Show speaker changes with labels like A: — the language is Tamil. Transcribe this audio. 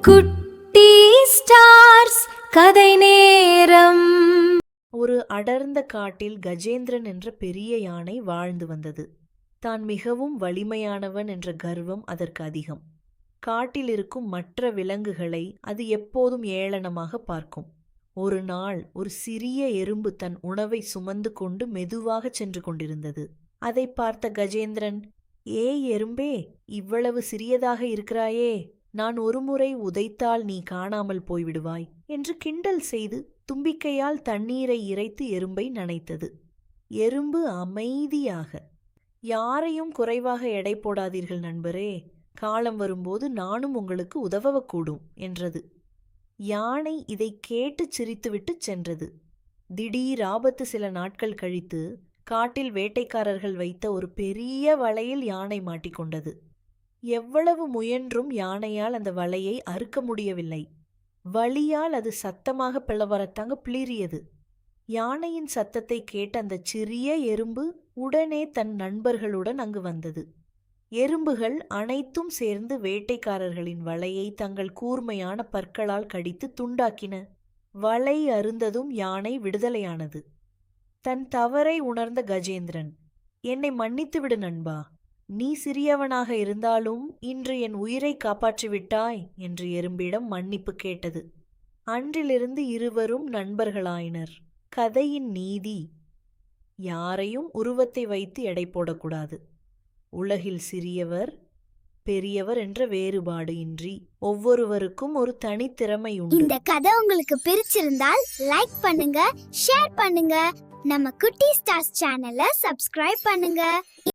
A: குட்டி ஸ்டார்ஸ் கதை நேரம்.
B: ஒரு அடர்ந்த காட்டில் கஜேந்திரன் என்ற பெரிய யானை வாழ்ந்து வந்தது. தான் மிகவும் வலிமையானவன் என்ற கர்வம் அதற்கு அதிகம். காட்டில் இருக்கும் மற்ற விலங்குகளை அது எப்போதும் ஏளனமாக பார்க்கும். ஒரு நாள் ஒரு சிறிய எறும்பு தன் உணவை சுமந்து கொண்டு மெதுவாக சென்று கொண்டிருந்தது. அதை பார்த்த கஜேந்திரன், ஏய் எறும்பே, இவ்வளவு சிறியதாக இருக்கிறாயே, நான் ஒருமுறை உதைத்தால் நீ காணாமல் போய்விடுவாய் என்று கிண்டல் செய்து தும்பிக்கையால் தண்ணீரை இறைத்து எறும்பை நனைத்தது. எறும்பு அமைதியாக, யாரையும் குறைவாக எடை போடாதீர்கள் நண்பரே, காலம் வரும்போது நானும் உங்களுக்கு உதவக்கூடும் என்றது. யானை இதை கேட்டு சிரித்துவிட்டு சென்றது. திடீர் ஆபத்து. சில நாட்கள் கழித்து காட்டில் வேட்டைக்காரர்கள் வைத்த ஒரு பெரிய வலையில் யானை மாட்டிக்கொண்டது. எவ்வளவு முயன்றும் யானையால் அந்த வலையை அறுக்க முடியவில்லை. வலியால் அது சத்தமாக பிளவரத்தாங்க பிளிறியது. யானையின் சத்தத்தை கேட்ட அந்த சிறிய எறும்பு உடனே தன் நண்பர்களுடன் அங்கு வந்தது. எறும்புகள் அனைத்தும் சேர்ந்து வேட்டைக்காரர்களின் வலையை தங்கள் கூர்மையான பற்களால் கடித்து துண்டாக்கின. வலை அருந்ததும் யானை விடுதலையானது. தன் தவறை உணர்ந்த கஜேந்திரன், என்னை மன்னித்துவிடு நண்பா, நீ சிறியவனாக இருந்தாலும் இன்று என் உயிரை காப்பாற்றிவிட்டாய் என்று எறும்பிடம் மன்னிப்பு கேட்டது. அன்றிலிருந்து இருவரும் நண்பர்களாயினர். கதையின் நீதி: யாரையும் உருவத்தை வைத்து எடை போடக்கூடாது. உலகில் சிறியவர் பெரியவர் என்ற வேறுபாடு இன்றி ஒவ்வொருவருக்கும் ஒரு தனித்திறமை உண்டு.
C: இந்த கதை உங்களுக்கு பிடிச்சிருந்தால் லைக் பண்ணுங்க, ஷேர் பண்ணுங்க, நம்ம குட்டி ஸ்டார்ஸ் சேனலை சப்ஸ்கிரைப் பண்ணுங்க.